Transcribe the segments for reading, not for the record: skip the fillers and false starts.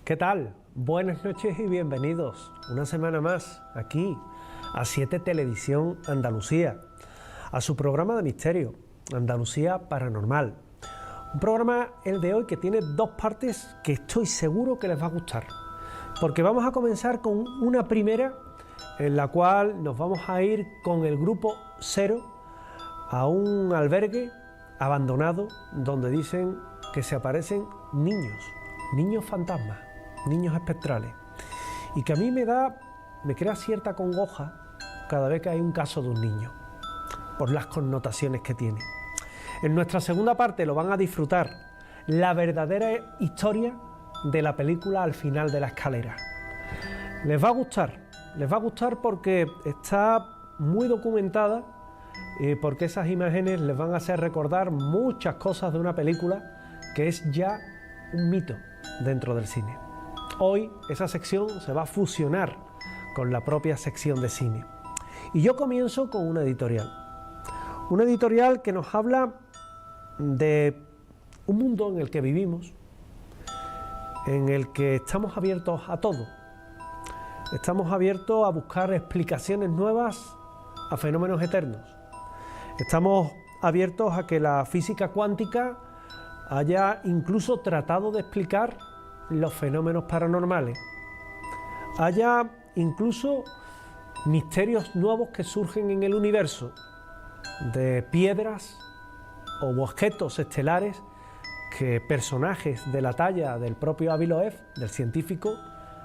¿Qué tal? Buenas noches y bienvenidos una semana más aquí a 7 Televisión Andalucía, a su programa de misterio, Andalucía Paranormal. Un programa, el de hoy, que tiene dos partes que estoy seguro que les va a gustar, porque vamos a comenzar con una primera en la cual nos vamos a ir con el grupo Cero a un albergue abandonado donde dicen que se aparecen niños fantasmas, niños espectrales, y que a mí me crea cierta congoja cada vez que hay un caso de un niño, por las connotaciones que tiene. En nuestra segunda parte lo van a disfrutar, la verdadera historia de la película Al final de la escalera. Les va a gustar porque está muy documentada, porque esas imágenes les van a hacer recordar muchas cosas de una película que es ya un mito dentro del cine. Hoy esa sección se va a fusionar con la propia sección de cine. Y yo comienzo con una editorial. Una editorial que nos habla de un mundo en el que vivimos, en el que estamos abiertos a todo. Estamos abiertos a buscar explicaciones nuevas a fenómenos eternos. Estamos abiertos a que la física cuántica haya incluso tratado de explicar los fenómenos paranormales. Haya incluso misterios nuevos que surgen en el universo, de piedras o objetos estelares que personajes de la talla del propio Avi Loeb, del científico,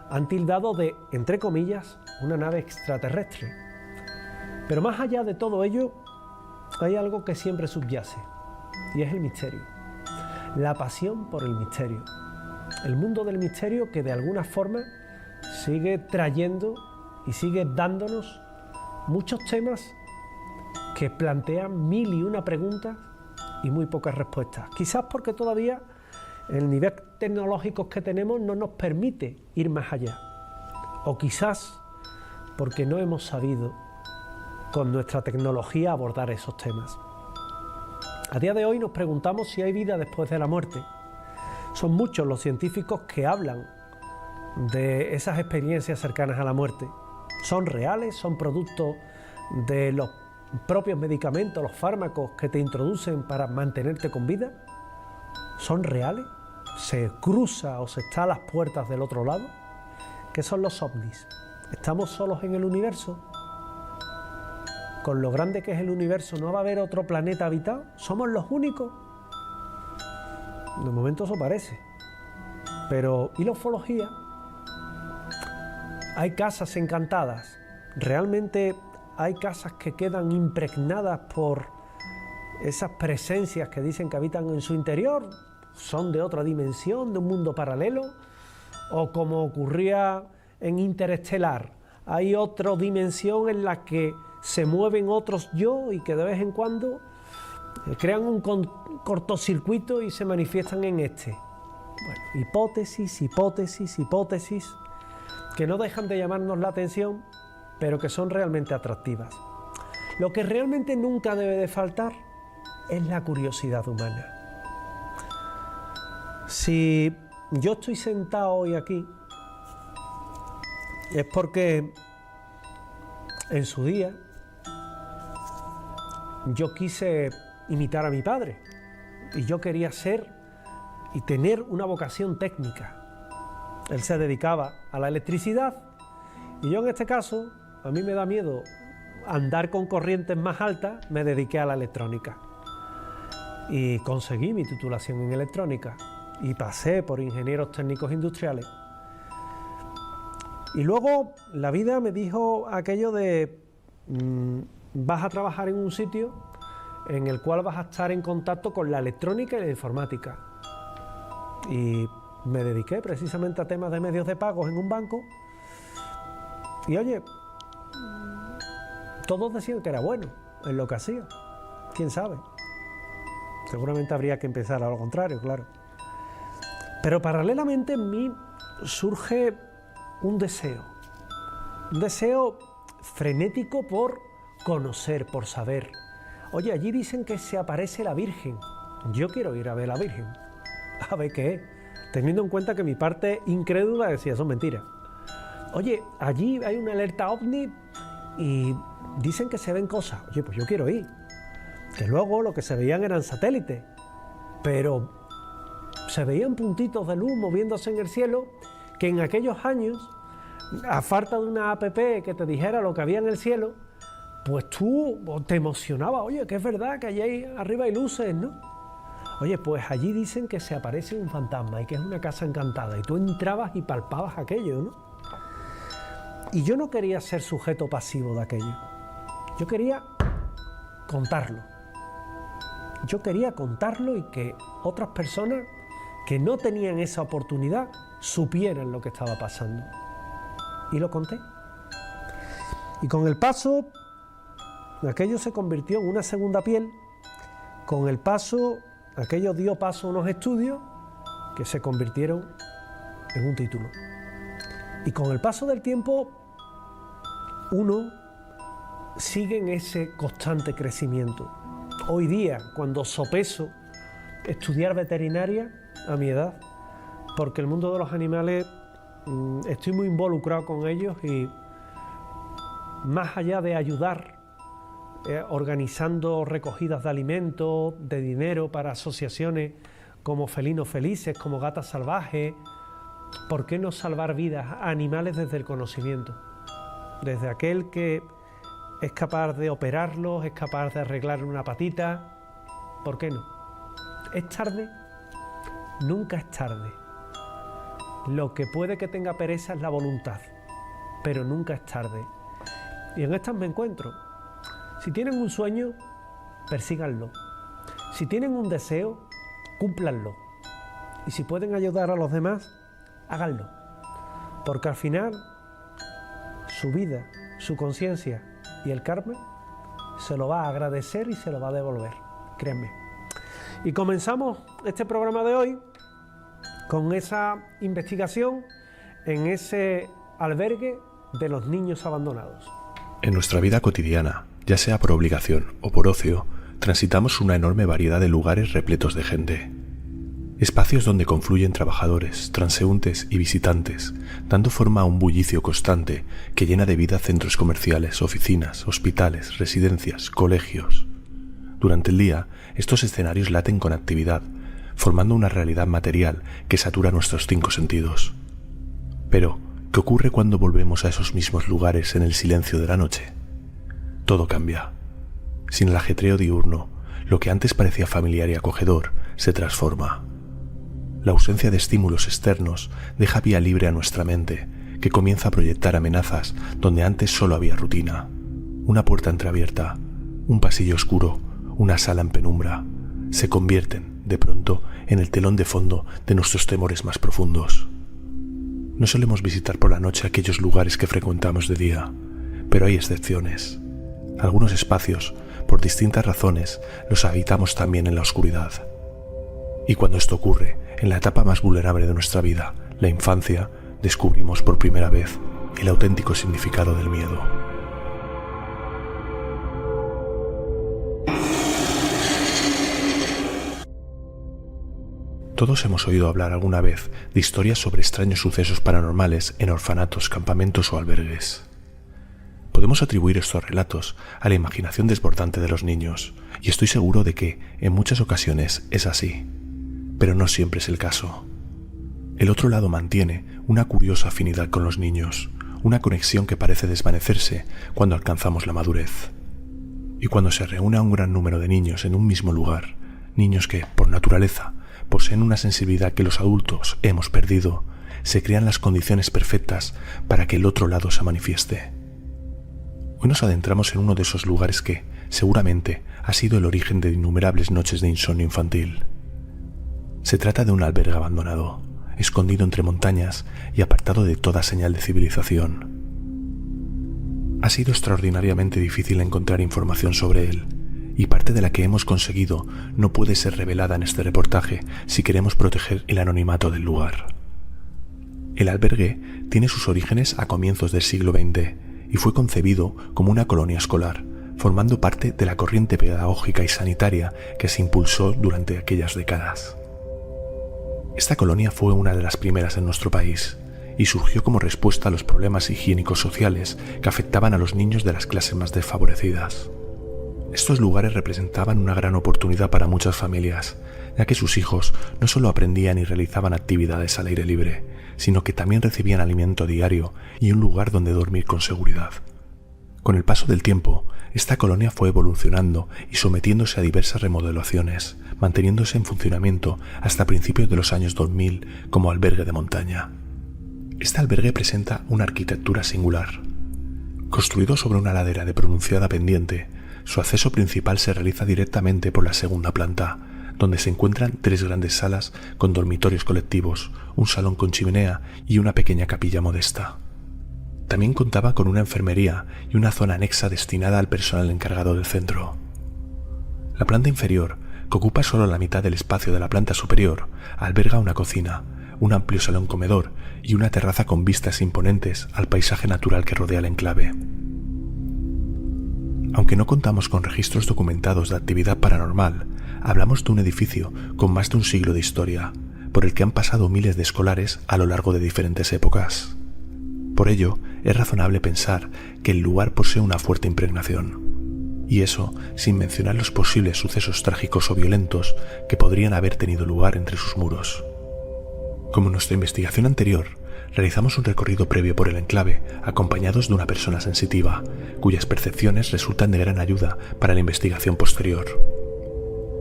han tildado de, entre comillas, una nave extraterrestre. Pero más allá de todo ello, hay algo que siempre subyace, y es el misterio. La pasión por el misterio. El mundo del misterio que de alguna forma sigue trayendo y sigue dándonos muchos temas que plantean mil y una preguntas y muy pocas respuestas. Quizás porque todavía el nivel tecnológico que tenemos no nos permite ir más allá. O quizás porque no hemos sabido con nuestra tecnología abordar esos temas. A día de hoy nos preguntamos si hay vida después de la muerte. Son muchos los científicos que hablan de esas experiencias cercanas a la muerte. ¿Son reales? ¿Son producto de los propios medicamentos, los fármacos que te introducen para mantenerte con vida? ¿Son reales? ¿Se cruza o se está a las puertas del otro lado? ¿Qué son los ovnis? ¿Estamos solos en el universo? Con lo grande que es el universo, ¿no va a haber otro planeta habitado? ¿Somos los únicos? De momento eso parece. Pero, ¿y la ufología? ¿Hay casas encantadas? ¿Realmente hay casas que quedan impregnadas por esas presencias que dicen que habitan en su interior? ¿Son de otra dimensión, de un mundo paralelo? ¿O como ocurría en Interestelar, hay otra dimensión en la que se mueven otros yo y que de vez en cuando crean un cortocircuito y se manifiestan en este? Bueno, hipótesis que no dejan de llamarnos la atención, pero que son realmente atractivas. Lo que realmente nunca debe de faltar es la curiosidad humana. Si yo estoy sentado hoy aquí, es porque en su día yo quise imitar a mi padre y yo quería ser y tener una vocación técnica. Él se dedicaba a la electricidad y yo, en este caso, a mí me da miedo andar con corrientes más altas, me dediqué a la electrónica y conseguí mi titulación en electrónica y pasé por ingenieros técnicos industriales. Y luego la vida me dijo aquello de vas a trabajar en un sitio en el cual vas a estar en contacto con la electrónica y la informática. Y me dediqué precisamente a temas de medios de pagos en un banco. Y oye, todos decían que era bueno en lo que hacía. ¿Quién sabe? Seguramente habría que empezar a lo contrario, claro. Pero paralelamente en mí surge un deseo frenético por conocer, por saber. Oye, allí dicen que se aparece la Virgen. Yo quiero ir a ver a la Virgen. A ver qué es. teniendo en cuenta que mi parte incrédula decía, son mentiras. Oye, allí hay una alerta OVNI y dicen que se ven cosas. Oye, pues yo quiero ir. Que luego lo que se veían eran satélites, pero se veían puntitos de luz moviéndose en el cielo que en aquellos años, a falta de una app que te dijera lo que había en el cielo, pues tú te emocionabas. Oye, que es verdad que allí arriba hay luces, ¿no? Oye, pues allí dicen que se aparece un fantasma y que es una casa encantada y tú entrabas y palpabas aquello, ¿no? Y yo no quería ser sujeto pasivo de aquello. Yo quería contarlo. Yo quería contarlo y que otras personas que no tenían esa oportunidad supieran lo que estaba pasando. Y lo conté. Y con el paso, aquello se convirtió en una segunda piel. Con el paso, aquello dio paso a unos estudios que se convirtieron en un título. Y con el paso del tiempo, uno sigue en ese constante crecimiento. Hoy día, cuando sopeso estudiar veterinaria a mi edad, porque el mundo de los animales estoy muy involucrado con ellos y más allá de ayudar organizando recogidas de alimentos, de dinero para asociaciones como Felinos Felices, como Gatas Salvajes, ¿por qué no salvar vidas a animales desde el conocimiento? Desde aquel que es capaz de operarlos, es capaz de arreglarle una patita, ¿por qué no? ¿Es tarde? Nunca es tarde. Lo que puede que tenga pereza es la voluntad, pero nunca es tarde. Y en estas me encuentro. Si tienen un sueño, persíganlo. Si tienen un deseo, cúmplanlo. Y si pueden ayudar a los demás, háganlo. Porque al final, su vida, su conciencia y el karma se lo va a agradecer y se lo va a devolver, créanme. Y comenzamos este programa de hoy con esa investigación en ese albergue de los niños abandonados. En nuestra vida cotidiana, ya sea por obligación o por ocio, transitamos una enorme variedad de lugares repletos de gente. Espacios donde confluyen trabajadores, transeúntes y visitantes, dando forma a un bullicio constante que llena de vida centros comerciales, oficinas, hospitales, residencias, colegios. Durante el día, estos escenarios laten con actividad, formando una realidad material que satura nuestros 5 sentidos. Pero, ¿qué ocurre cuando volvemos a esos mismos lugares en el silencio de la noche? Todo cambia. Sin el ajetreo diurno, lo que antes parecía familiar y acogedor se transforma. La ausencia de estímulos externos deja vía libre a nuestra mente, que comienza a proyectar amenazas donde antes solo había rutina. Una puerta entreabierta, un pasillo oscuro, una sala en penumbra, se convierten, de pronto, en el telón de fondo de nuestros temores más profundos. No solemos visitar por la noche aquellos lugares que frecuentamos de día, pero hay excepciones. Algunos espacios, por distintas razones, los habitamos también en la oscuridad. Y cuando esto ocurre, en la etapa más vulnerable de nuestra vida, la infancia, descubrimos por primera vez el auténtico significado del miedo. Todos hemos oído hablar alguna vez de historias sobre extraños sucesos paranormales en orfanatos, campamentos o albergues. Podemos atribuir estos relatos a la imaginación desbordante de los niños, y estoy seguro de que, en muchas ocasiones, es así. Pero no siempre es el caso. El otro lado mantiene una curiosa afinidad con los niños, una conexión que parece desvanecerse cuando alcanzamos la madurez. Y cuando se reúne a un gran número de niños en un mismo lugar, niños que, por naturaleza, poseen una sensibilidad que los adultos hemos perdido, se crean las condiciones perfectas para que el otro lado se manifieste. Hoy nos adentramos en uno de esos lugares que, seguramente, ha sido el origen de innumerables noches de insomnio infantil. Se trata de un albergue abandonado, escondido entre montañas y apartado de toda señal de civilización. Ha sido extraordinariamente difícil encontrar información sobre él, y parte de la que hemos conseguido no puede ser revelada en este reportaje si queremos proteger el anonimato del lugar. El albergue tiene sus orígenes a comienzos del siglo XX y fue concebido como una colonia escolar, formando parte de la corriente pedagógica y sanitaria que se impulsó durante aquellas décadas. Esta colonia fue una de las primeras en nuestro país y surgió como respuesta a los problemas higiénicos sociales que afectaban a los niños de las clases más desfavorecidas. Estos lugares representaban una gran oportunidad para muchas familias, ya que sus hijos no solo aprendían y realizaban actividades al aire libre, sino que también recibían alimento diario y un lugar donde dormir con seguridad. Con el paso del tiempo, esta colonia fue evolucionando y sometiéndose a diversas remodelaciones, manteniéndose en funcionamiento hasta principios de los años 2000 como albergue de montaña. Este albergue presenta una arquitectura singular. Construido sobre una ladera de pronunciada pendiente, su acceso principal se realiza directamente por la segunda planta, donde se encuentran 3 grandes salas con dormitorios colectivos, un salón con chimenea y una pequeña capilla modesta. También contaba con una enfermería y una zona anexa destinada al personal encargado del centro. La planta inferior, que ocupa solo la mitad del espacio de la planta superior, alberga una cocina, un amplio salón comedor y una terraza con vistas imponentes al paisaje natural que rodea el enclave. Aunque no contamos con registros documentados de actividad paranormal, hablamos de un edificio con más de un siglo de historia, por el que han pasado miles de escolares a lo largo de diferentes épocas. Por ello, es razonable pensar que el lugar posee una fuerte impregnación, y eso sin mencionar los posibles sucesos trágicos o violentos que podrían haber tenido lugar entre sus muros. Como en nuestra investigación anterior, realizamos un recorrido previo por el enclave, acompañados de una persona sensitiva, cuyas percepciones resultan de gran ayuda para la investigación posterior.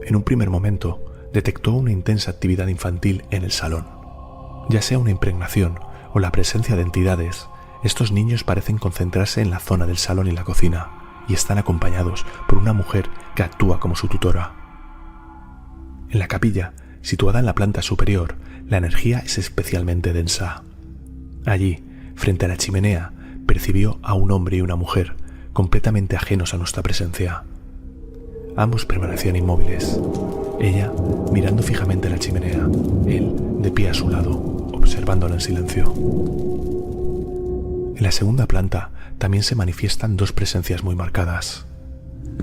En un primer momento, detectó una intensa actividad infantil en el salón. Ya sea una impregnación o la presencia de entidades, estos niños parecen concentrarse en la zona del salón y la cocina, y están acompañados por una mujer que actúa como su tutora. En la capilla, situada en la planta superior, la energía es especialmente densa. Allí, frente a la chimenea, percibió a un hombre y una mujer, completamente ajenos a nuestra presencia. Ambos permanecían inmóviles, ella mirando fijamente a la chimenea, él de pie a su lado, observándola en silencio. En la segunda planta también se manifiestan 2 presencias muy marcadas,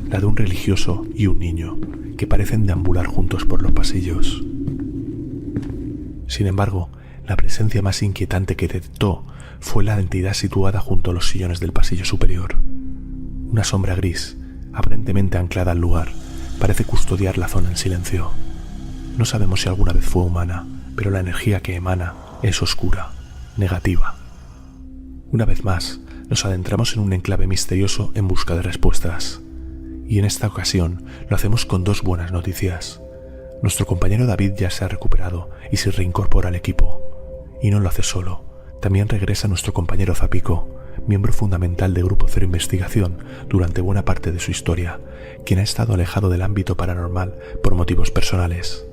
la de un religioso y un niño, que parecen deambular juntos por los pasillos. Sin embargo, la presencia más inquietante que detectó fue la entidad situada junto a los sillones del pasillo superior. Una sombra gris, aparentemente anclada al lugar, parece custodiar la zona en silencio. No sabemos si alguna vez fue humana, pero la energía que emana es oscura, negativa. Una vez más, nos adentramos en un enclave misterioso en busca de respuestas. Y en esta ocasión lo hacemos con 2 buenas noticias. Nuestro compañero David ya se ha recuperado y se reincorpora al equipo. Y no lo hace solo. También regresa nuestro compañero Zapico, miembro fundamental de Grupo Cero Investigación durante buena parte de su historia, quien ha estado alejado del ámbito paranormal por motivos personales.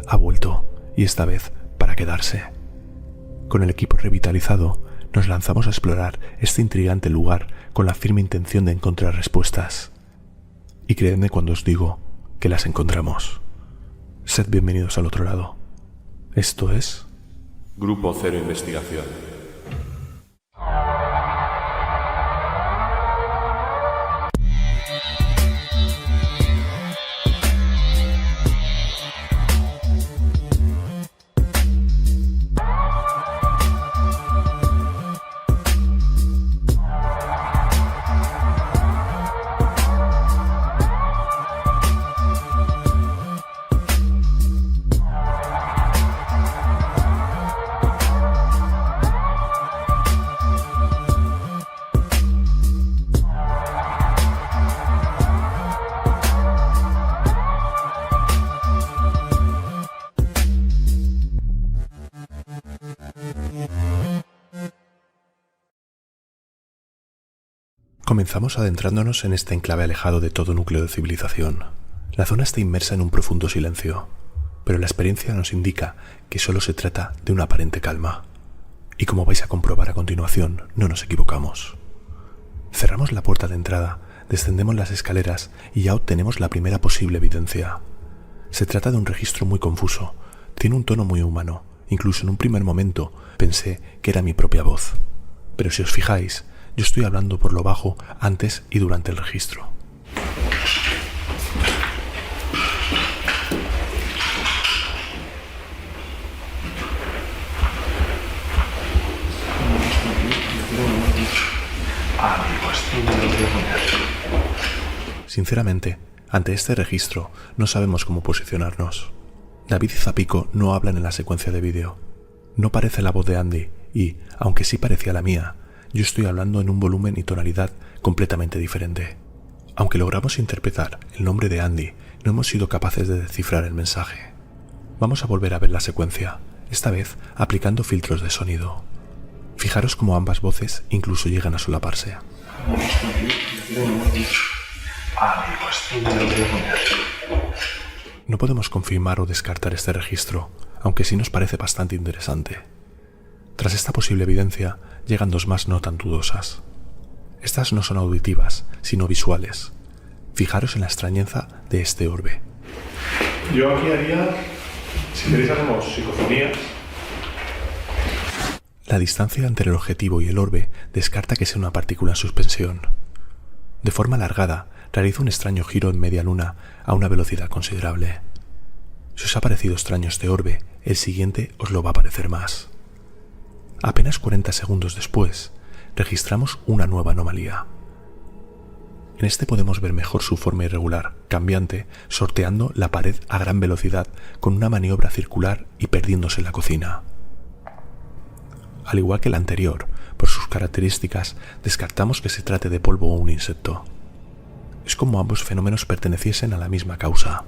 Ha vuelto, y esta vez para quedarse. Con el equipo revitalizado, nos lanzamos a explorar este intrigante lugar con la firme intención de encontrar respuestas. Y creedme cuando os digo que las encontramos. Sed bienvenidos al otro lado. Esto es Grupo Cero Investigación. Comenzamos adentrándonos en este enclave alejado de todo núcleo de civilización. La zona está inmersa en un profundo silencio, pero la experiencia nos indica que solo se trata de una aparente calma. Y como vais a comprobar a continuación, no nos equivocamos. Cerramos la puerta de entrada, descendemos las escaleras y ya obtenemos la primera posible evidencia. Se trata de un registro muy confuso, tiene un tono muy humano, incluso en un primer momento pensé que era mi propia voz. Pero si os fijáis, yo estoy hablando por lo bajo antes y durante el registro. Sinceramente, ante este registro no sabemos cómo posicionarnos. David y Zapico no hablan en la secuencia de vídeo. No parece la voz de Andy y, aunque sí parecía la mía, yo estoy hablando en un volumen y tonalidad completamente diferente. Aunque logramos interpretar el nombre de Andy, no hemos sido capaces de descifrar el mensaje. Vamos a volver a ver la secuencia, esta vez aplicando filtros de sonido. Fijaros cómo ambas voces incluso llegan a solaparse. No podemos confirmar o descartar este registro, aunque sí nos parece bastante interesante. Tras esta posible evidencia, llegan dos más no tan dudosas. Estas no son auditivas, sino visuales. Fijaros en la extrañeza de este orbe. Yo aquí haría, si queréis hacemos psicofonías. La distancia entre el objetivo y el orbe descarta que sea una partícula en suspensión. De forma alargada, realiza un extraño giro en media luna a una velocidad considerable. Si os ha parecido extraño este orbe, el siguiente os lo va a parecer más. Apenas 40 segundos después, registramos una nueva anomalía. En este podemos ver mejor su forma irregular, cambiante, sorteando la pared a gran velocidad con una maniobra circular y perdiéndose en la cocina. Al igual que el anterior, por sus características, descartamos que se trate de polvo o un insecto. Es como ambos fenómenos perteneciesen a la misma causa.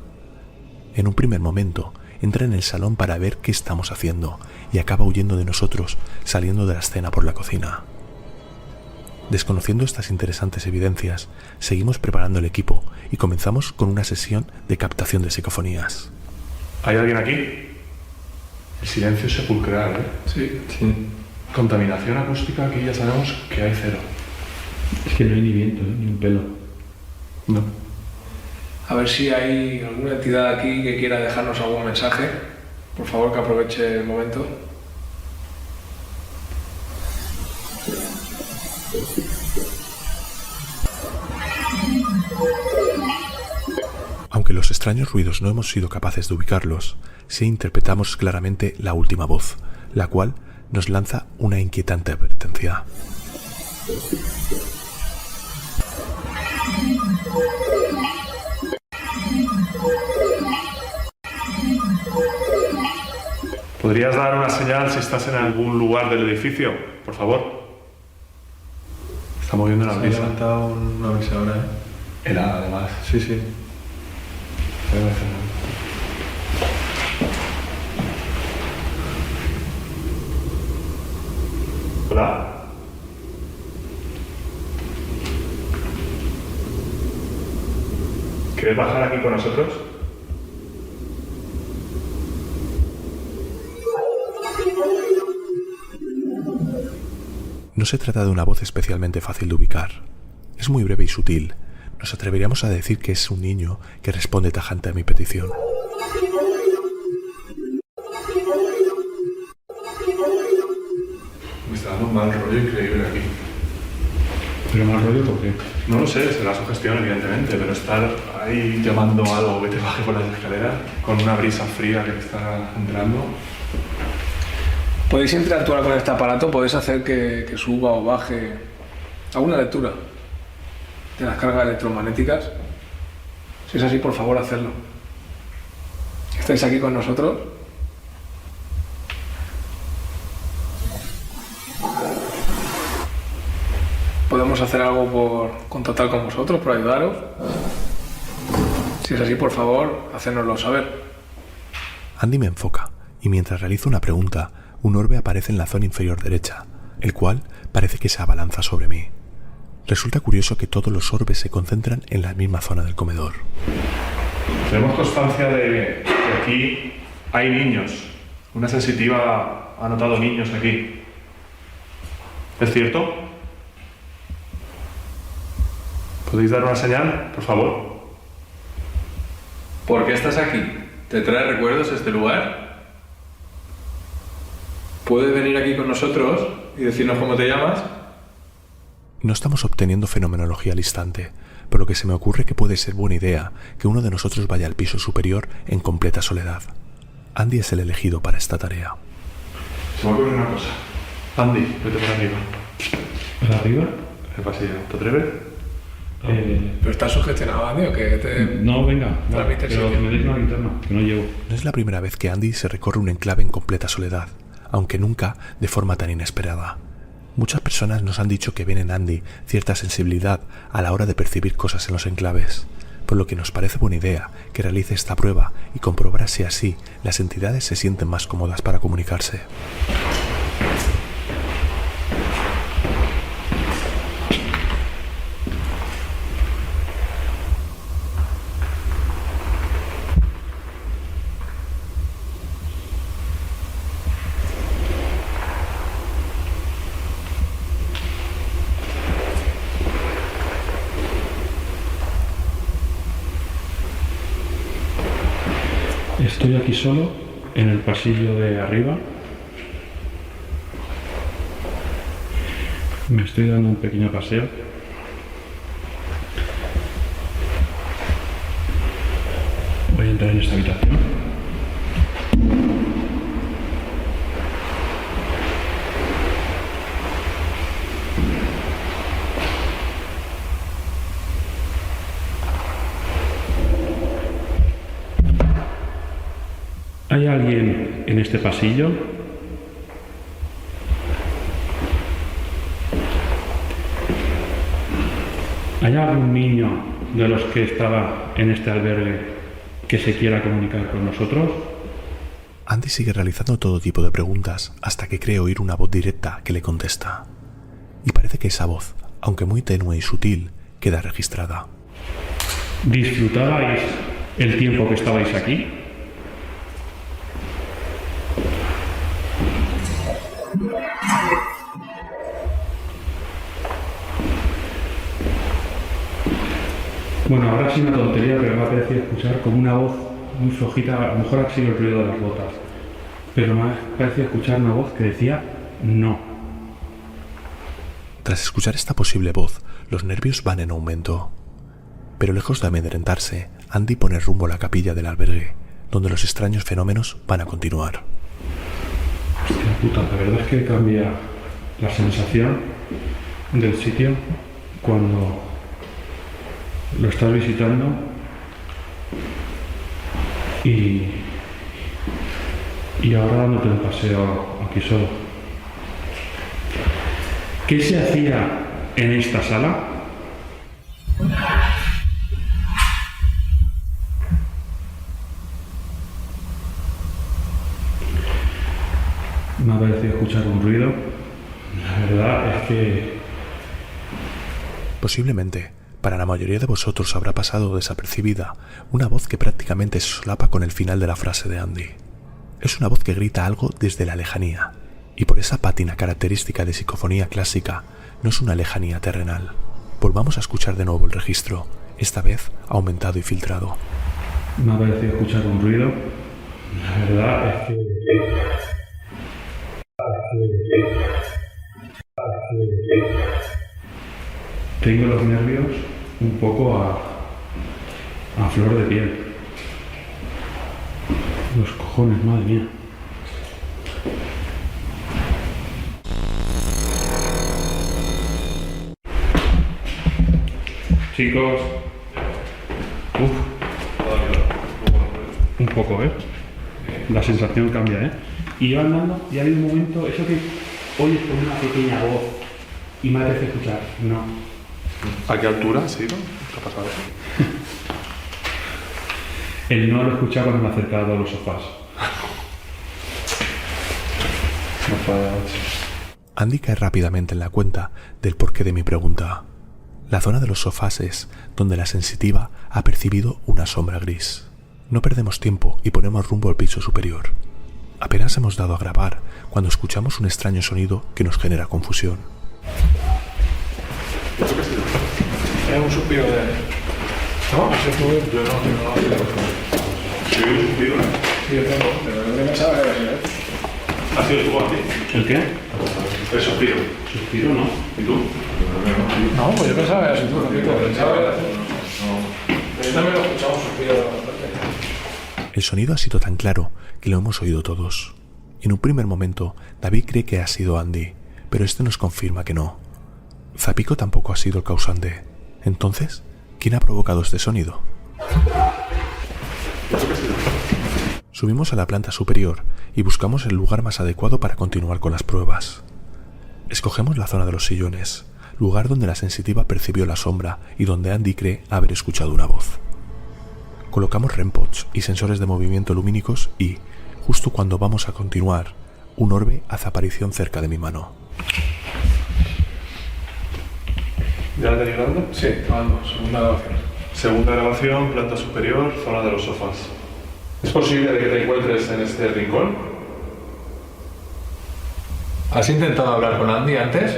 En un primer momento, entra en el salón para ver qué estamos haciendo y acaba huyendo de nosotros, saliendo de la escena por la cocina. Desconociendo estas interesantes evidencias, seguimos preparando el equipo y comenzamos con una sesión de captación de psicofonías. ¿Hay alguien aquí? El silencio es sepulcral, ¿eh? Sí. Contaminación acústica, aquí ya sabemos que hay cero. Es que no hay ni viento, ni un pelo. No. A ver si hay alguna entidad aquí que quiera dejarnos algún mensaje. Por favor, que aproveche el momento. Aunque los extraños ruidos no hemos sido capaces de ubicarlos, sí interpretamos claramente la última voz, la cual nos lanza una inquietante advertencia. ¿Podrías dar una señal si estás en algún lugar del edificio, por favor? Está moviendo la Se ha brisa. levantado una brisa ahora, ¿eh? Helada, además. Sí, sí. Hola. ¿Quieres bajar aquí con nosotros? No se trata de una voz especialmente fácil de ubicar. Es muy breve y sutil. Nos atreveríamos a decir que es un niño que responde tajante a mi petición. Me está dando un mal rollo increíble aquí. Pero mal rollo, ¿por qué? No lo sé, será su gestión, evidentemente, pero estar ahí llamando a algo que te baje por las escaleras con una brisa fría que te está entrando. Podéis interactuar con este aparato, podéis hacer que suba o baje alguna lectura de las cargas electromagnéticas. Si es así, por favor, hacedlo. ¿Estáis aquí con nosotros? ¿Podemos hacer algo por contactar con vosotros, por ayudaros? Si es así, por favor, hacérnoslo saber. Andy me enfoca y mientras realizo una pregunta, un orbe aparece en la zona inferior derecha, el cual parece que se abalanza sobre mí. Resulta curioso que todos los orbes se concentran en la misma zona del comedor. Tenemos constancia de que aquí hay niños. Una sensitiva ha notado niños aquí. ¿Es cierto? ¿Podéis dar una señal, por favor? ¿Por qué estás aquí? ¿Te trae recuerdos este lugar? ¿Puedes venir aquí con nosotros y decirnos cómo te llamas? No estamos obteniendo fenomenología al instante, por lo que se me ocurre que puede ser buena idea que uno de nosotros vaya al piso superior en completa soledad. Andy es el elegido para esta tarea. Se me ocurre una cosa. Andy, vete para arriba. ¿Para arriba? ¿Qué pasillo? ¿Te atreves? ¿Pero estás sugestionado, Andy, o que No, venga, no, Transmite el pero sitio. me deis una linterna, que no llevo. No es la primera vez que Andy se recorre un enclave en completa soledad, aunque nunca de forma tan inesperada. Muchas personas nos han dicho que ven en Andy cierta sensibilidad a la hora de percibir cosas en los enclaves, por lo que nos parece buena idea que realice esta prueba y comprobar si así las entidades se sienten más cómodas para comunicarse. Estoy aquí solo, en el pasillo de arriba. Me estoy dando un pequeño paseo. Voy a entrar en esta habitación. ¿Hay alguien en este pasillo? ¿Hay algún niño de los que estaba en este albergue que se quiera comunicar con nosotros? Andy sigue realizando todo tipo de preguntas hasta que cree oír una voz directa que le contesta. Y parece que esa voz, aunque muy tenue y sutil, queda registrada. ¿Disfrutabais el tiempo que estabais aquí? Bueno, ahora sí una tontería, pero me ha parecido escuchar como una voz muy flojita, a lo mejor ha sido el ruido de las botas, pero me ha parecido escuchar una voz que decía no. Tras escuchar esta posible voz, los nervios van en aumento. Pero lejos de amedrentarse, Andy pone rumbo a la capilla del albergue, donde los extraños fenómenos van a continuar. Hostia puta, la verdad es que cambia la sensación del sitio cuando lo estás visitando y ahora dándote un paseo aquí solo. ¿Qué se hacía en esta sala? Me ha parecido escuchar un ruido. La verdad es que Posiblemente, para la mayoría de vosotros habrá pasado desapercibida una voz que prácticamente se solapa con el final de la frase de Andy. Es una voz que grita algo desde la lejanía, y por esa pátina característica de psicofonía clásica, no es una lejanía terrenal. Volvamos a escuchar de nuevo el registro, esta vez aumentado y filtrado. me ha parecido escuchar un ruido. La verdad es que tengo los nervios un poco a flor de piel. Los cojones, madre mía. Chicos. Un poco, ¿eh? La sensación cambia, ¿eh? Y yo andando, y ha habido un momento, eso que oyes con una pequeña voz y me hace escuchar, no. ¿A qué altura has ido? ¿Qué ha pasado? El no lo he escuchado cuando me he acercado a los sofás. Andy cae rápidamente en la cuenta del porqué de mi pregunta. La zona de los sofás es donde la sensitiva ha percibido una sombra gris. No perdemos tiempo y ponemos rumbo al piso superior. Apenas hemos dado a grabar cuando escuchamos un extraño sonido que nos genera confusión. Es un suspiro de... ¿No? ¿Has sentido? Yo no. Sí, un suspiro, ¿eh? Sí, yo tengo, pero no pensaba que era así, ¿eh? ¿Has sido tú, Andy? ¿El qué? El suspiro. Suspiro, ¿no? ¿Y tú? No, pues yo pensaba que era así, tú, pensaba que era así. Yo también lo he escuchado un suspiro de la El sonido ha sido tan claro que lo hemos oído todos. En un primer momento, David cree que ha sido Andy, pero este nos confirma que no. Zapico tampoco ha sido el causante. Entonces, ¿quién ha provocado este sonido? Subimos a la planta superior y buscamos el lugar más adecuado para continuar con las pruebas. Escogemos la zona de los sillones, lugar donde la sensitiva percibió la sombra y donde Andy cree haber escuchado una voz. Colocamos REM-pods y sensores de movimiento lumínicos y, justo cuando vamos a continuar, un orbe hace aparición cerca de mi mano. ¿Ya la tenéis grabando? Sí, grabando, segunda grabación. Segunda grabación, planta superior, zona de los sofás. ¿Es posible que te encuentres en este rincón? ¿Has intentado hablar con Andy antes?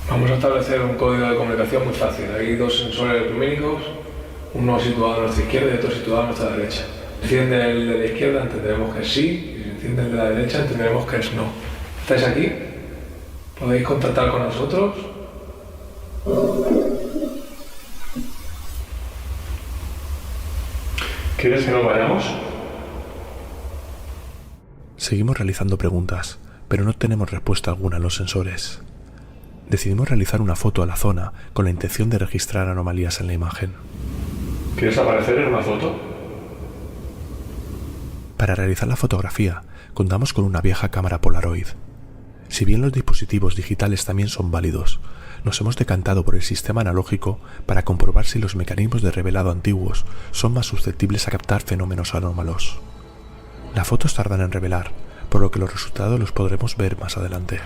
Vamos a establecer un código de comunicación muy fácil. Hay dos sensores lumínicos, uno situado a nuestra izquierda y otro situado a nuestra derecha. Si enciende el de la izquierda, entenderemos que es sí, y si enciende el de la derecha, entenderemos que es no. ¿Estáis aquí? ¿Podéis contactar con nosotros? ¿Quieres que nos vayamos? Seguimos realizando preguntas, pero no tenemos respuesta alguna en los sensores. Decidimos realizar una foto a la zona con la intención de registrar anomalías en la imagen. ¿Quieres aparecer en una foto? Para realizar la fotografía, contamos con una vieja cámara Polaroid. Si bien los dispositivos digitales también son válidos, nos hemos decantado por el sistema analógico para comprobar si los mecanismos de revelado antiguos son más susceptibles a captar fenómenos anómalos. Las fotos tardan en revelar, por lo que los resultados los podremos ver más adelante.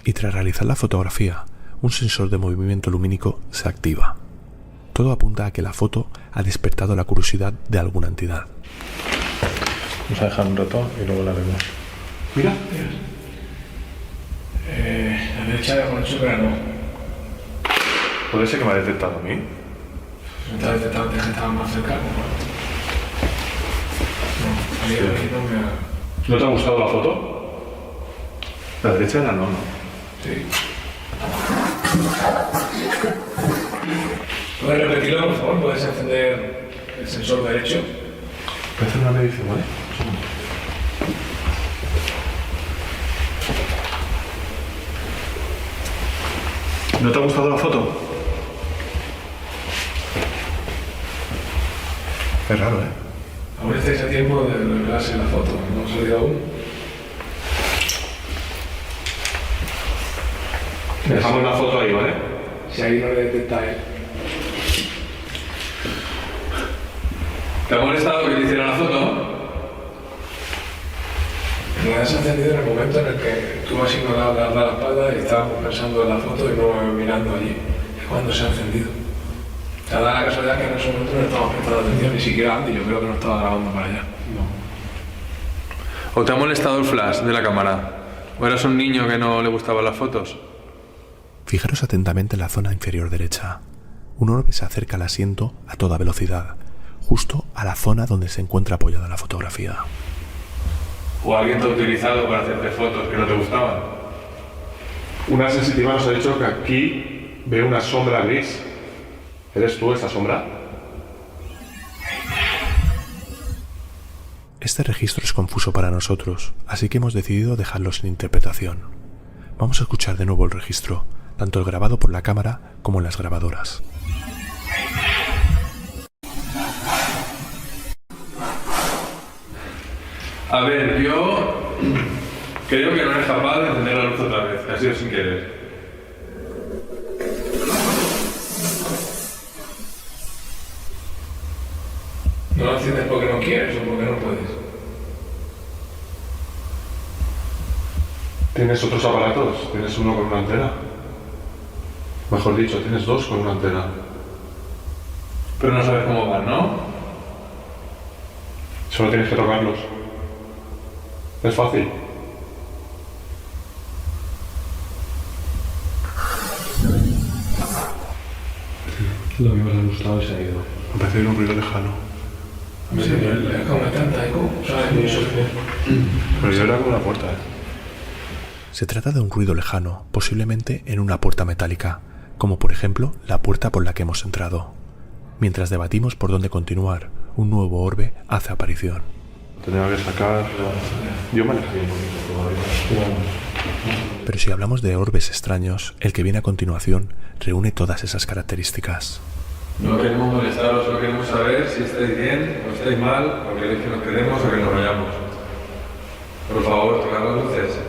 Y tras realizar la fotografía, un sensor de movimiento lumínico se activa. Todo apunta a que la foto ha despertado la curiosidad de alguna entidad. Vamos a dejar un rato y luego la vemos. Mira. La derecha ya con el super no. ¿Puede ser que me ha detectado a mí? ¿No te ha detectado antes que estaba más cerca? No, ahí no me ha... ¿No te ha gustado la foto? La derecha era no, ¿no? Sí. ¿Puedes repetirlo, por favor? ¿Puedes encender el sensor derecho? Voy a hacer una medición, ¿vale? ¿No te ha gustado la foto? Es raro, ¿eh? Aún estáis a tiempo de revelarse la foto, no ha salido aún. Dejamos la foto ahí, ¿vale? Si ahí no le detectáis. ¿Te ha molestado que te hiciera la foto? Me has encendido en el momento en el que tú me has ignorado dar la espalda y estábamos pensando en la foto y no mirando allí. Es cuando se ha encendido. O sea, da la casualidad que en ese momento no estábamos prestando atención, ni siquiera Andy, yo creo que no estaba grabando para allá. ¿O te ha molestado el flash de la cámara? ¿O eras un niño que no le gustaban las fotos? Fijaros atentamente en la zona inferior derecha. Un orbe se acerca al asiento a toda velocidad, justo a la zona donde se encuentra apoyada la fotografía. ¿O alguien te ha utilizado para hacerte fotos que no te gustaban? Una sensitiva nos ha dicho que aquí ve una sombra gris. ¿Eres tú esa sombra? Este registro es confuso para nosotros, así que hemos decidido dejarlo sin interpretación. Vamos a escuchar de nuevo el registro, tanto el grabado por la cámara como en las grabadoras. A ver, yo creo que no eres capaz de encender la luz otra vez, ha sido sin querer. ¿No lo enciendes porque no quieres o porque no puedes? ¿Tienes otros aparatos? ¿Tienes uno con una antena? Mejor dicho, tienes dos con una antena. Pero no sabes cómo van, ¿no? Solo tienes que tocarlos. Es fácil. Lo que más le ha gustado se ha ido. Me parece que un ruido lejano. Sí, es como tanta eco, ¿sabes? Muy sostenido. Pero yo era como una puerta, ¿eh? Se trata de un ruido lejano, posiblemente en una puerta metálica, como por ejemplo la puerta por la que hemos entrado. Mientras debatimos por dónde continuar, un nuevo orbe hace aparición. Tenía que sacar... Yo manejaría un poquito todavía. Pero si hablamos de orbes extraños, el que viene a continuación reúne todas esas características. No queremos molestaros, solo queremos saber si estáis bien o estáis mal, o queréis que nos quedemos o que nos vayamos. Por favor, tocad las luces.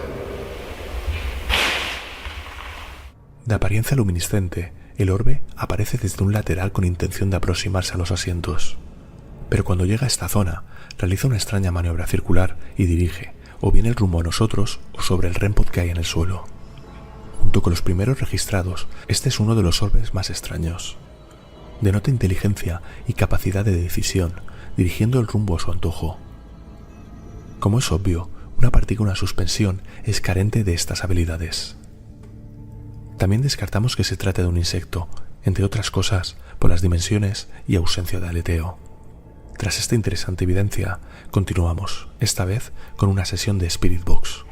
De apariencia luminiscente, el orbe aparece desde un lateral con intención de aproximarse a los asientos. Pero cuando llega a esta zona, realiza una extraña maniobra circular y dirige o bien el rumbo a nosotros o sobre el REM pod que hay en el suelo. Junto con los primeros registrados, este es uno de los orbes más extraños. Denota inteligencia y capacidad de decisión, dirigiendo el rumbo a su antojo. Como es obvio, una partícula en suspensión es carente de estas habilidades. También descartamos que se trate de un insecto, entre otras cosas, por las dimensiones y ausencia de aleteo. Tras esta interesante evidencia, continuamos, esta vez con una sesión de Spirit Box.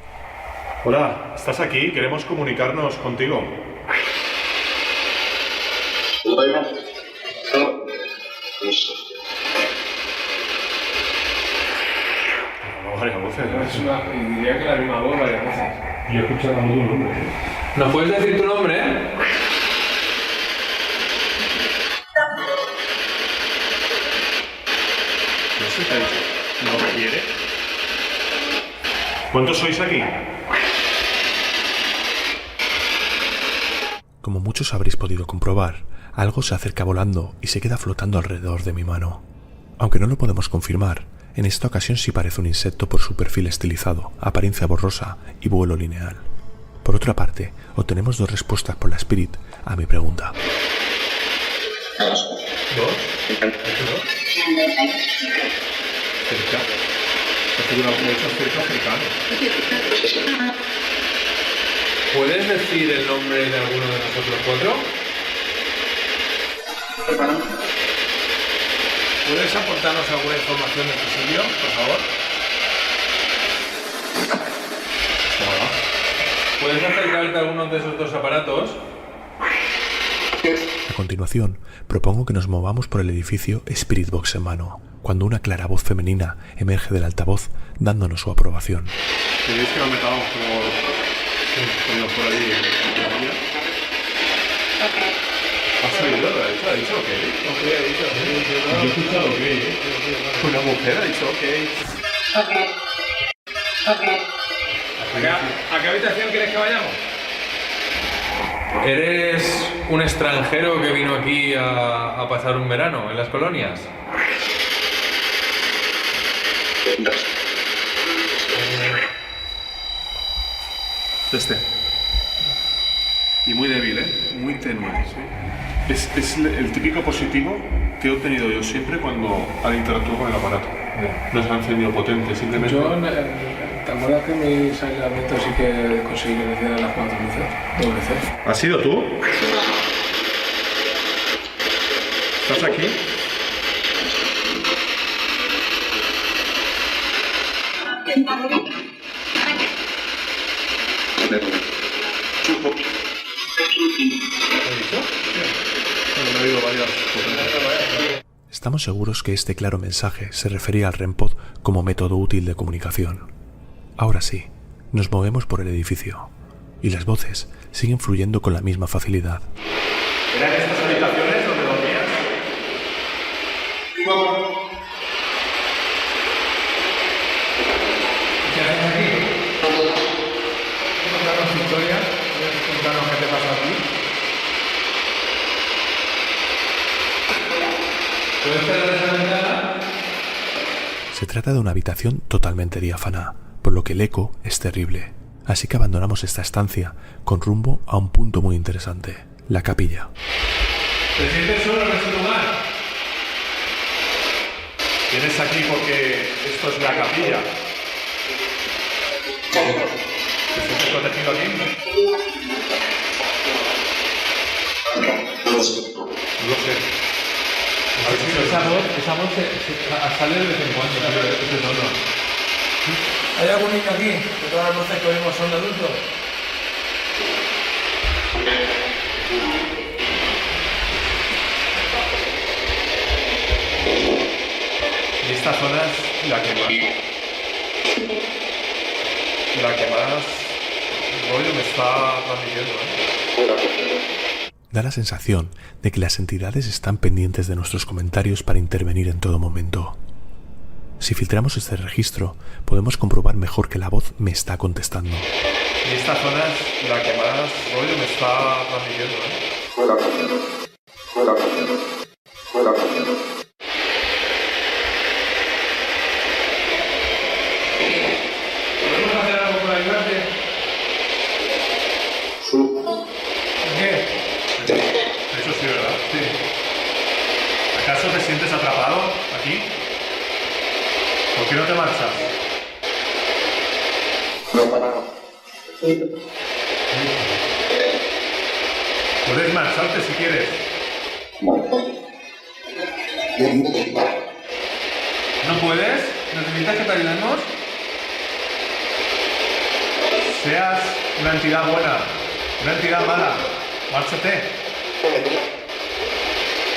Hola, ¿estás aquí? Queremos comunicarnos contigo. No, varias voces. Y diría que la misma voz varias veces. Yo he escuchado a un nombre. ¿Nos puedes decir tu nombre? No sé qué ha dicho. ¿No quiere? ¿Cuántos sois aquí? Como muchos habréis podido comprobar, algo se acerca volando y se queda flotando alrededor de mi mano. Aunque no lo podemos confirmar, en esta ocasión sí parece un insecto por su perfil estilizado, apariencia borrosa y vuelo lineal. Por otra parte, obtenemos dos respuestas por la Spirit a mi pregunta. ¿Dos? Cerca. Esto dura mucho cercano. ¿Puedes decir el nombre de alguno de nosotros cuatro? ¿Puedes aportarnos alguna información de tu sitio, por favor? ¿Puedes acercarte a alguno de esos dos aparatos? A continuación, propongo que nos movamos por el edificio Spirit Box en mano, cuando una clara voz femenina emerge del altavoz dándonos su aprobación. ¿Queréis que nos metamos por allí? ¿Has oído? ¿Ha dicho ok? Ok, he dicho. Yo he escuchado ok. Una mujer ha dicho ok. ¿A qué habitación quieres que vayamos? ¿Eres un extranjero que vino aquí a pasar un verano en las colonias? Y muy débil, ¿eh? Muy tenue. ¿Sí? Es el típico positivo que he obtenido yo siempre cuando han interactuado con el aparato. No se ha encendido potente, simplemente... Yo, ¿te acuerdas que en mis aislamientos sí que conseguí que me hicieran las 4 luces? 2 veces. ¿Has sido tú? ¿Estás aquí? Estamos seguros que este claro mensaje se refería al REM pod como método útil de comunicación. Ahora sí, nos movemos por el edificio y las voces siguen fluyendo con la misma facilidad. ¿Eran estas habitaciones donde dormías? ¿Qué haces aquí? Contarnos tu historia, contarnos qué te pasa aquí. ¿Puedes cerrar esa ventana? Se trata de una habitación totalmente diáfana, por lo que el eco es terrible. Así que abandonamos esta estancia con rumbo a un punto muy interesante, la capilla. ¿Te sientes solo en ese lugar? ¿Vienes aquí porque esto es la capilla? ¿Te sientes protegido aquí? No lo sé. Esa voz sale de vez en cuando, ese tono. ¿Hay algún niño aquí? Que todas las voces que oímos son de adultos. esta zona es la que más rollo me está transmitiendo, Da la sensación de que las entidades están pendientes de nuestros comentarios para intervenir en todo momento. Si filtramos este registro, podemos comprobar mejor que la voz me está contestando. Y esta zona es la que más rollo me está transmitiendo, ¿Podemos hacer algo para ayudarte? ¿Qué? Eso sí, ¿verdad? Sí. ¿Acaso te sientes atrapado aquí? ¿Por qué no te marchas? Puedes marcharte si quieres. ¿No puedes? ¿Necesitas que te ayudemos? Seas una entidad buena, una entidad mala, márchate.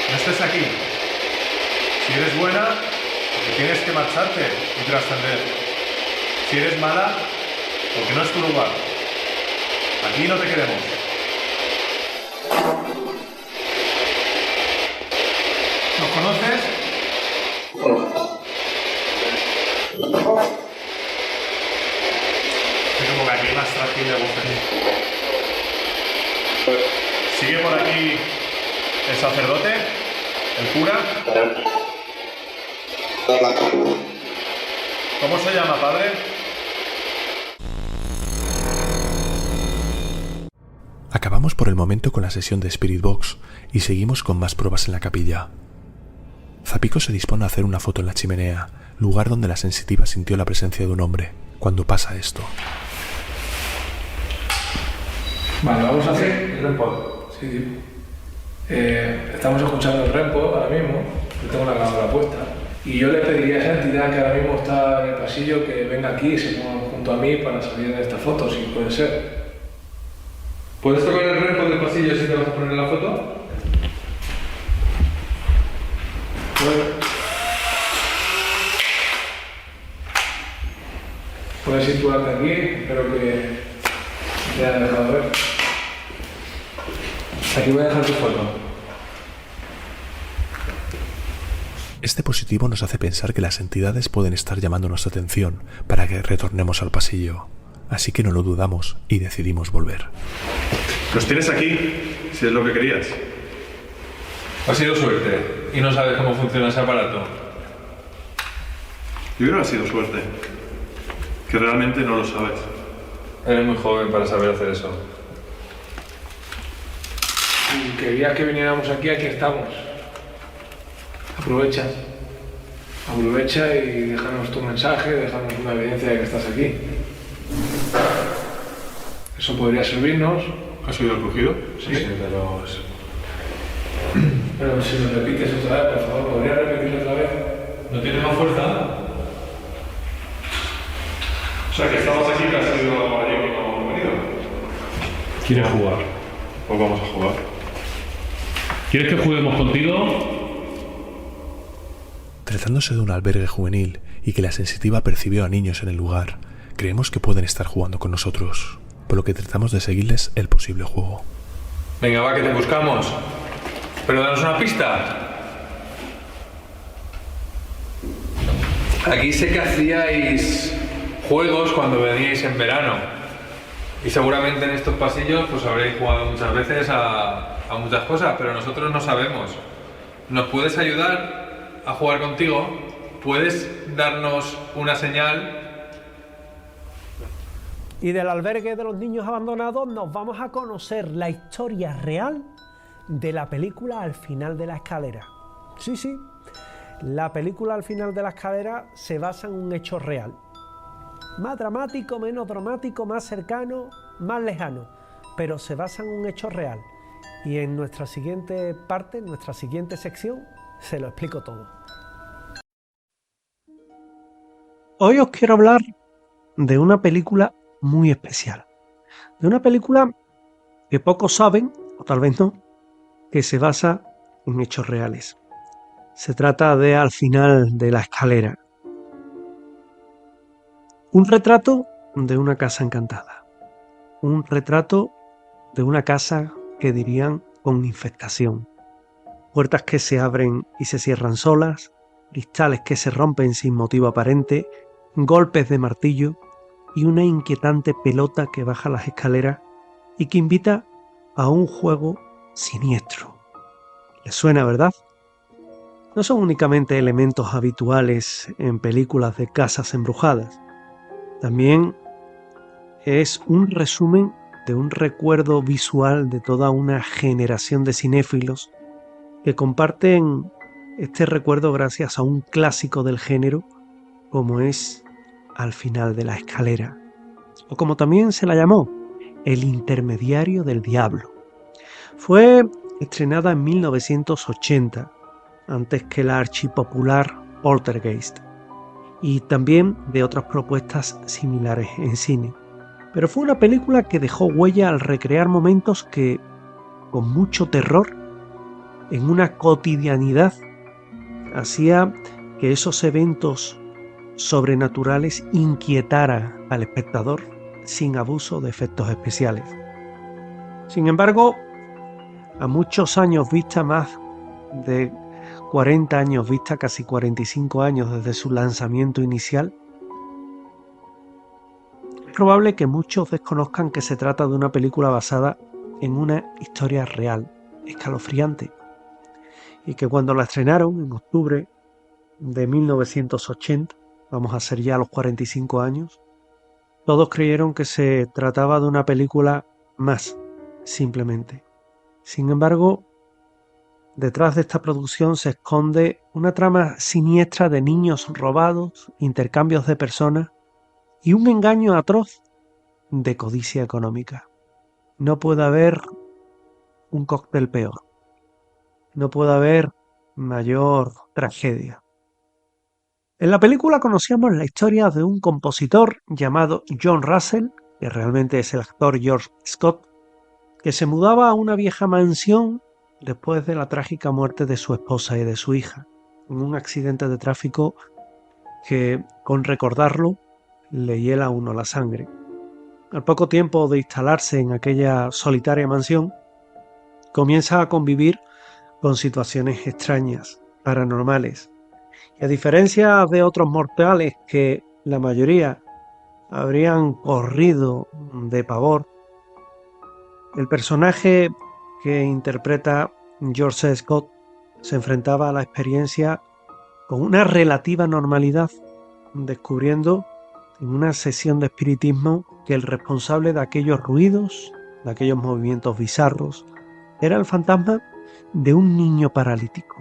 No estés aquí. Si eres buena, porque tienes que marcharte y trascender. Si eres mala, porque no es tu lugar. Aquí no te queremos. ¿Nos conoces? Es como que aquí hay más tranquilo de gusto. Sigue por aquí el sacerdote, el cura. ¿Cómo se llama, padre? Acabamos por el momento con la sesión de Spirit Box y seguimos con más pruebas en la capilla. Zapico se dispone a hacer una foto en la chimenea, lugar donde la sensitiva sintió la presencia de un hombre. Cuando pasa esto, Vale, vamos a hacer el rempo. Sí. Estamos escuchando el rempo ahora mismo. Yo tengo la grabadora puesta. Y yo le pediría a esa entidad que ahora mismo está en el pasillo que venga aquí y se ponga junto a mí para salir en esta foto, si puede ser. ¿Puedes tocar el rempo del pasillo si te vas a poner la foto? Bueno. Puedes situarte aquí, espero que te haya dejado ver. Aquí voy a dejar tu foto. este positivo nos hace pensar que las entidades pueden estar llamando nuestra atención para que retornemos al pasillo. Así que no lo dudamos y decidimos volver. Los tienes aquí, si es lo que querías. Ha sido suerte y no sabes cómo funciona ese aparato. Yo creo que ha sido suerte. Que realmente no lo sabes. Eres muy joven para saber hacer eso. Y quería que viniéramos aquí estamos. Aprovecha. Aprovecha y déjanos tu mensaje, déjanos una evidencia de que estás aquí. Eso podría servirnos. ¿Has oído el crujido? Sí, pero si lo repites otra vez, por favor, ¿podrías repetirlo otra vez? ¿No tienes más fuerza? O sea, que estabas aquí que has sido allí que no hemos venido. ¿Quieres jugar? Pues vamos a jugar. ¿Quieres que juguemos contigo? Tratándose de un albergue juvenil y que la sensitiva percibió a niños en el lugar, creemos que pueden estar jugando con nosotros, por lo que tratamos de seguirles el posible juego. Venga, va, que te buscamos. Pero danos una pista. Aquí sé que hacíais juegos cuando veníais en verano. Y seguramente en estos pasillos pues habréis jugado muchas veces a muchas cosas, pero nosotros no sabemos. ¿Nos puedes ayudar a jugar contigo? ¿Puedes darnos una señal? Y del albergue de los niños abandonados nos vamos a conocer la historia real de la película Al final de la escalera. Sí, sí, la película Al final de la escalera se basa en un hecho real. Más dramático, menos dramático, más cercano, más lejano, pero se basa en un hecho real. Y en nuestra siguiente parte, en nuestra siguiente sección, se lo explico todo. Hoy os quiero hablar de una película muy especial. De una película que pocos saben, o tal vez no, que se basa en hechos reales. Se trata de Al final de la escalera. Un retrato de una casa encantada. Un retrato de una casa que dirían con infestación. Puertas que se abren y se cierran solas, cristales que se rompen sin motivo aparente, golpes de martillo y una inquietante pelota que baja las escaleras y que invita a un juego siniestro. ¿Les suena, verdad? No son únicamente elementos habituales en películas de casas embrujadas. También es un resumen de un recuerdo visual de toda una generación de cinéfilos que comparten este recuerdo gracias a un clásico del género como es Al final de la escalera, o como también se la llamó, El intermediario del diablo. Fue estrenada en 1980, antes que la archipopular Poltergeist, y también de otras propuestas similares en cine. Pero fue una película que dejó huella al recrear momentos que, con mucho terror, en una cotidianidad, hacía que esos eventos sobrenaturales inquietaran al espectador sin abuso de efectos especiales. Sin embargo, a muchos años vista, más de 40 años vista, casi 45 años desde su lanzamiento inicial, es probable que muchos desconozcan que se trata de una película basada en una historia real, escalofriante, y que cuando la estrenaron en octubre de 1980, vamos a ser ya los 45 años, todos creyeron que se trataba de una película más, simplemente. Sin embargo, detrás de esta producción se esconde una trama siniestra de niños robados, intercambios de personas y un engaño atroz de codicia económica. No puede haber un cóctel peor. No puede haber mayor tragedia. En la película conocíamos la historia de un compositor llamado John Russell, que realmente es el actor George Scott, que se mudaba a una vieja mansión después de la trágica muerte de su esposa y de su hija, en un accidente de tráfico que, con recordarlo, le hiela a uno la sangre. Al poco tiempo de instalarse en aquella solitaria mansión, comienza a convivir con situaciones extrañas, paranormales. Y a diferencia de otros mortales que la mayoría habrían corrido de pavor, el personaje que interpreta George Scott se enfrentaba a la experiencia con una relativa normalidad, descubriendo en una sesión de espiritismo que el responsable de aquellos ruidos, de aquellos movimientos bizarros, era el fantasma de un niño paralítico.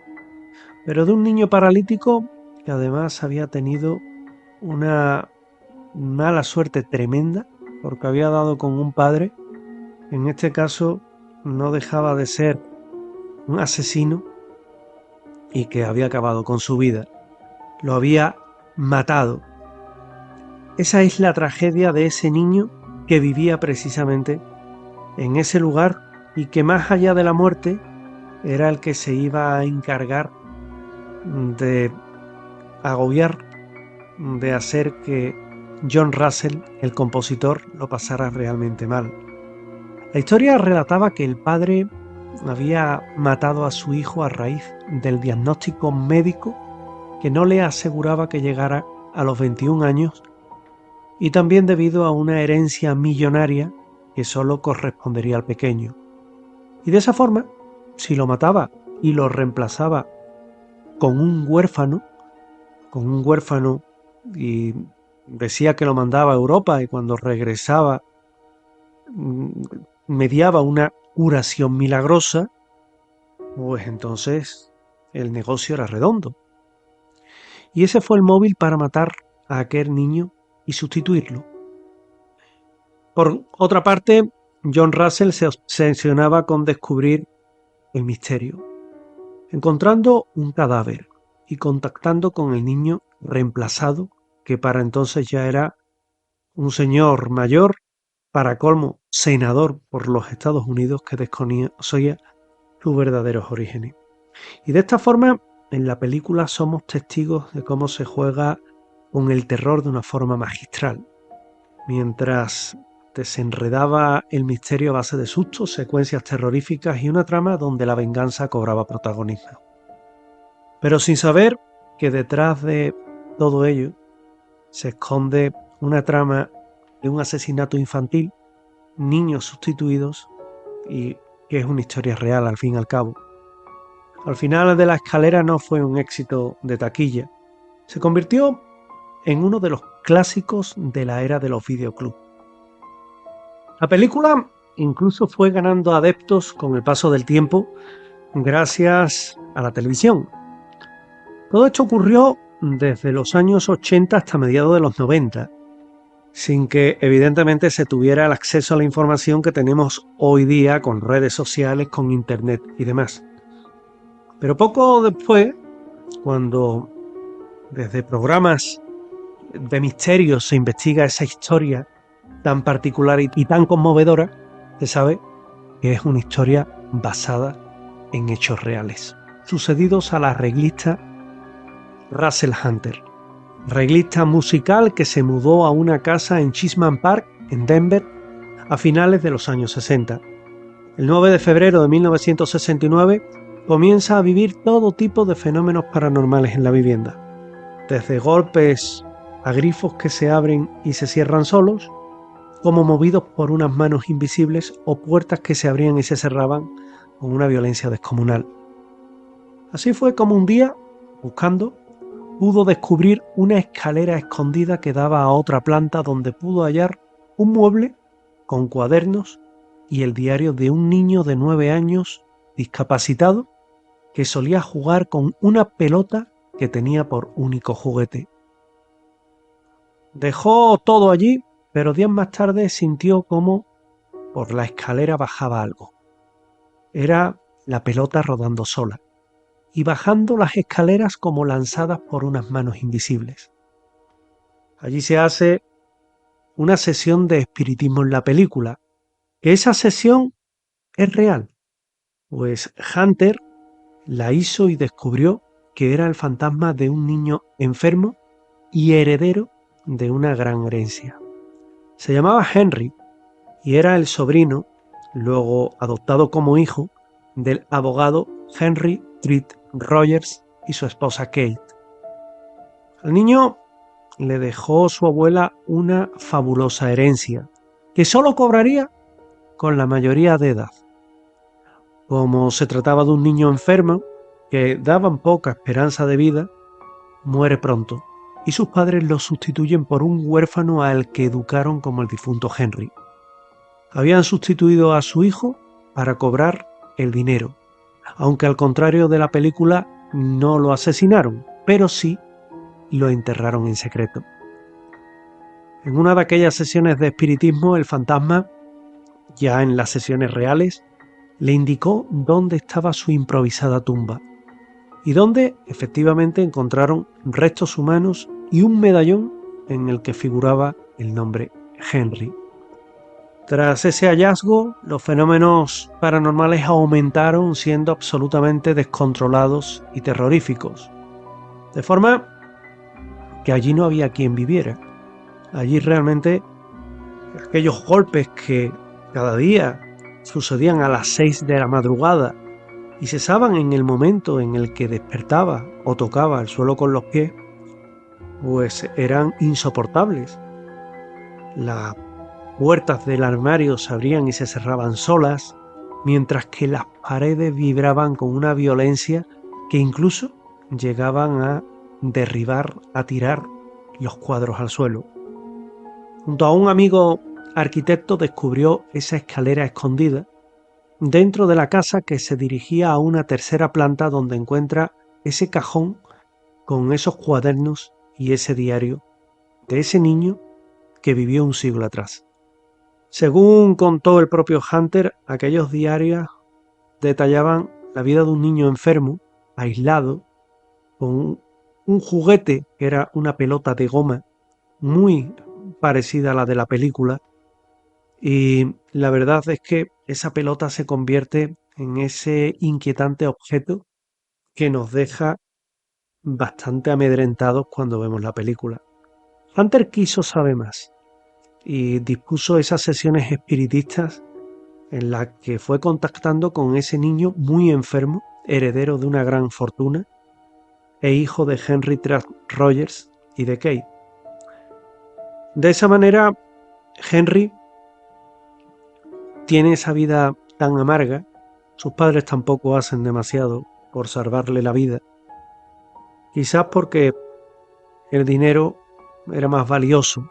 Pero de un niño paralítico que además había tenido una mala suerte tremenda porque había dado con un padre, en este caso no dejaba de ser un asesino y que había acabado con su vida. Lo había matado. Esa es la tragedia de ese niño que vivía precisamente en ese lugar y que más allá de la muerte era el que se iba a encargar de agobiar, de hacer que John Russell, el compositor, lo pasara realmente mal. La historia relataba que el padre había matado a su hijo a raíz del diagnóstico médico que no le aseguraba que llegara a los 21 años y también debido a una herencia millonaria que solo correspondería al pequeño. Y de esa forma, si lo mataba y lo reemplazaba con un huérfano y decía que lo mandaba a Europa y cuando regresaba mediaba una curación milagrosa, pues entonces el negocio era redondo. Y ese fue el móvil para matar a aquel niño y sustituirlo. Por otra parte, John Russell se obsesionaba con descubrir el misterio, encontrando un cadáver y contactando con el niño reemplazado, que para entonces ya era un señor mayor, para colmo senador por los Estados Unidos, que desconocía sus verdaderos orígenes. Y de esta forma en la película somos testigos de cómo se juega con el terror de una forma magistral, mientras desenredaba el misterio a base de sustos, secuencias terroríficas y una trama donde la venganza cobraba protagonismo. Pero sin saber que detrás de todo ello se esconde una trama de un asesinato infantil, niños sustituidos, y que es una historia real al fin y al cabo. Al final de La escalera no fue un éxito de taquilla. Se convirtió en uno de los clásicos de la era de los videoclubs. La película incluso fue ganando adeptos con el paso del tiempo gracias a la televisión. Todo esto ocurrió desde los años 80 hasta mediados de los 90, sin que evidentemente se tuviera el acceso a la información que tenemos hoy día con redes sociales, con internet y demás. Pero poco después, cuando desde programas de misterio se investiga esa historia tan particular y tan conmovedora, se sabe que es una historia basada en hechos reales, sucedidos a la arreglista Russell Hunter, arreglista musical que se mudó a una casa en Cheesman Park, en Denver, a finales de los años 60. El 9 de febrero de 1969 comienza a vivir todo tipo de fenómenos paranormales en la vivienda, desde golpes a grifos que se abren y se cierran solos, como movidos por unas manos invisibles o puertas que se abrían y se cerraban con una violencia descomunal. Así fue como un día, buscando, pudo descubrir una escalera escondida que daba a otra planta donde pudo hallar un mueble con cuadernos y el diario de un niño de 9 años discapacitado que solía jugar con una pelota que tenía por único juguete. Dejó todo allí, pero días más tarde sintió como por la escalera bajaba algo. Era la pelota rodando sola y bajando las escaleras como lanzadas por unas manos invisibles. Allí se hace una sesión de espiritismo en la película, que esa sesión es real, pues Hunter la hizo y descubrió que era el fantasma de un niño enfermo y heredero de una gran herencia. Se llamaba Henry y era el sobrino, luego adoptado como hijo, del abogado Henry Treat Rogers y su esposa Kate. Al niño le dejó su abuela una fabulosa herencia, que solo cobraría con la mayoría de edad. Como se trataba de un niño enfermo, que daban poca esperanza de vida, muere pronto, y sus padres lo sustituyen por un huérfano al que educaron como el difunto Henry. Habían sustituido a su hijo para cobrar el dinero, aunque al contrario de la película no lo asesinaron, pero sí lo enterraron en secreto. En una de aquellas sesiones de espiritismo, el fantasma, ya en las sesiones reales, le indicó dónde estaba su improvisada tumba y donde efectivamente encontraron restos humanos y un medallón en el que figuraba el nombre Henry. Tras ese hallazgo, los fenómenos paranormales aumentaron, siendo absolutamente descontrolados y terroríficos, de forma que allí no había quien viviera. Allí realmente aquellos golpes que cada día sucedían a las 6 de la madrugada y cesaban en el momento en el que despertaba o tocaba el suelo con los pies, pues eran insoportables. Las puertas del armario se abrían y se cerraban solas, mientras que las paredes vibraban con una violencia que incluso llegaban a derribar, a tirar los cuadros al suelo. Junto a un amigo arquitecto descubrió esa escalera escondida dentro de la casa que se dirigía a una tercera planta donde encuentra ese cajón con esos cuadernos y ese diario de ese niño que vivió un siglo atrás. Según contó el propio Hunter, aquellos diarios detallaban la vida de un niño enfermo, aislado, con un juguete que era una pelota de goma muy parecida a la de la película, y la verdad es que esa pelota se convierte en ese inquietante objeto que nos deja bastante amedrentados cuando vemos la película. Hunter quiso saber más y dispuso esas sesiones espiritistas en las que fue contactando con ese niño muy enfermo, heredero de una gran fortuna e hijo de Henry Trapp Rogers y de Kate. De esa manera, Henry tiene esa vida tan amarga, sus padres tampoco hacen demasiado por salvarle la vida, quizás porque el dinero era más valioso,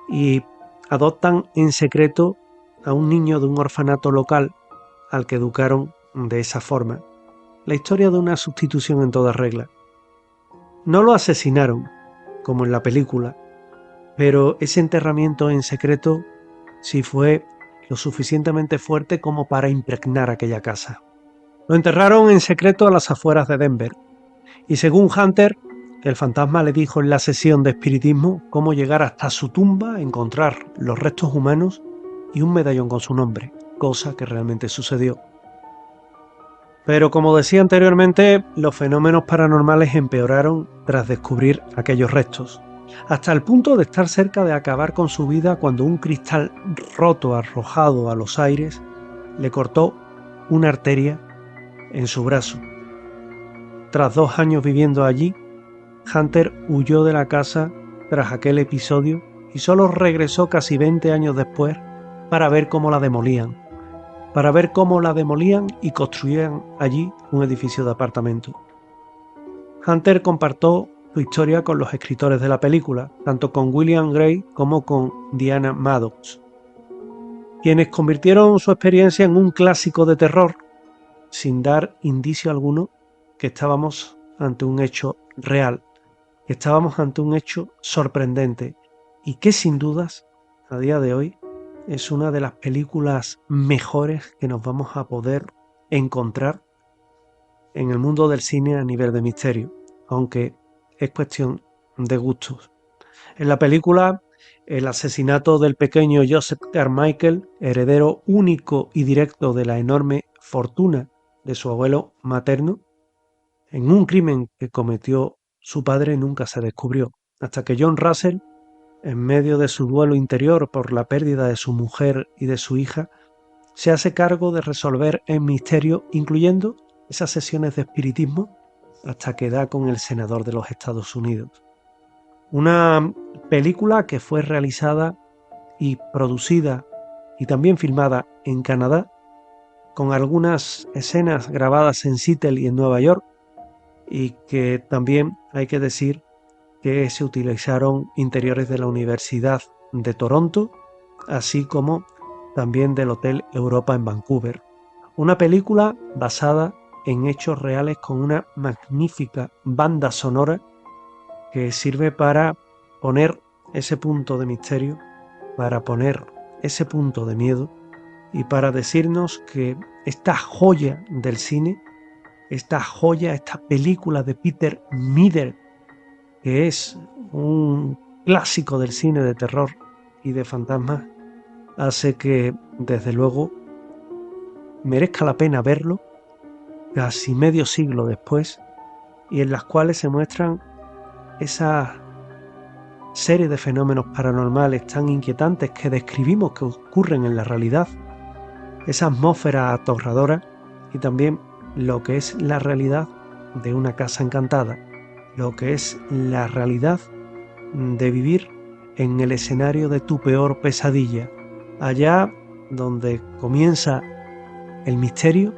y adoptan en secreto a un niño de un orfanato local al que educaron de esa forma. La historia de una sustitución en toda regla. No lo asesinaron, como en la película, pero ese enterramiento en secreto sí fue lo suficientemente fuerte como para impregnar aquella casa. Lo enterraron en secreto a las afueras de Denver, y según Hunter, el fantasma le dijo en la sesión de espiritismo cómo llegar hasta su tumba, encontrar los restos humanos y un medallón con su nombre, cosa que realmente sucedió. Pero como decía anteriormente, los fenómenos paranormales empeoraron tras descubrir aquellos restos, hasta el punto de estar cerca de acabar con su vida cuando un cristal roto arrojado a los aires le cortó una arteria en su brazo. Tras 2 años viviendo allí, Hunter huyó de la casa tras aquel episodio y solo regresó casi 20 años después para ver cómo la demolían. Y construían allí un edificio de apartamentos. Hunter compartió su historia con los escritores de la película, tanto con William Gray como con Diana Maddox, quienes convirtieron su experiencia en un clásico de terror, sin dar indicio alguno que estábamos ante un hecho real, que estábamos ante un hecho sorprendente y que sin dudas, a día de hoy, es una de las películas mejores que nos vamos a poder encontrar en el mundo del cine a nivel de misterio, aunque es cuestión de gustos. En la película, el asesinato del pequeño Joseph Carmichael, heredero único y directo de la enorme fortuna de su abuelo materno, en un crimen que cometió su padre, nunca se descubrió, hasta que John Russell, en medio de su duelo interior por la pérdida de su mujer y de su hija, se hace cargo de resolver el misterio, incluyendo esas sesiones de espiritismo, hasta que da con el senador de los Estados Unidos. Una película que fue realizada y producida y también filmada en Canadá, con algunas escenas grabadas en Seattle y en Nueva York, y que también hay que decir que se utilizaron interiores de la Universidad de Toronto, así como también del Hotel Europa en Vancouver. Una película basada en hechos reales con una magnífica banda sonora que sirve para poner ese punto de misterio, para poner ese punto de miedo y para decirnos que esta joya del cine, esta película de Peter Meeder, que es un clásico del cine de terror y de fantasmas, hace que, desde luego, merezca la pena verlo casi medio siglo después, y en las cuales se muestran esa serie de fenómenos paranormales tan inquietantes que describimos que ocurren en la realidad, esa atmósfera aterradora y también lo que es la realidad de una casa encantada, lo que es la realidad de vivir en el escenario de tu peor pesadilla, allá donde comienza el misterio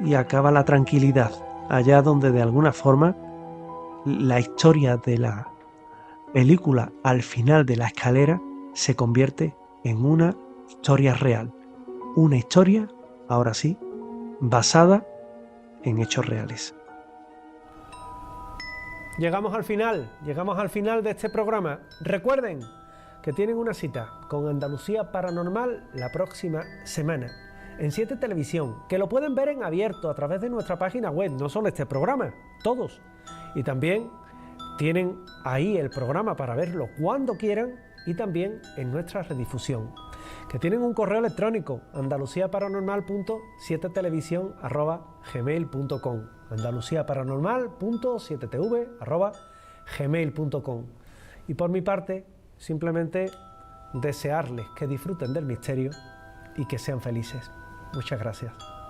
y acaba la tranquilidad, allá donde de alguna forma la historia de la película al final de la escalera se convierte en una historia real, una historia, ahora sí, basada en hechos reales. Llegamos al final de este programa. Recuerden que tienen una cita con Andalucía Paranormal la próxima semana en 7 Televisión, que lo pueden ver en abierto a través de nuestra página web, no solo este programa, todos. Y también tienen ahí el programa para verlo cuando quieran y también en nuestra redifusión. que tienen un correo electrónico, andaluciaparanormal.7television@gmail.com, andaluciaparanormal.7tv@gmail.com. Y por mi parte, simplemente desearles que disfruten del misterio y que sean felices. Muchas gracias.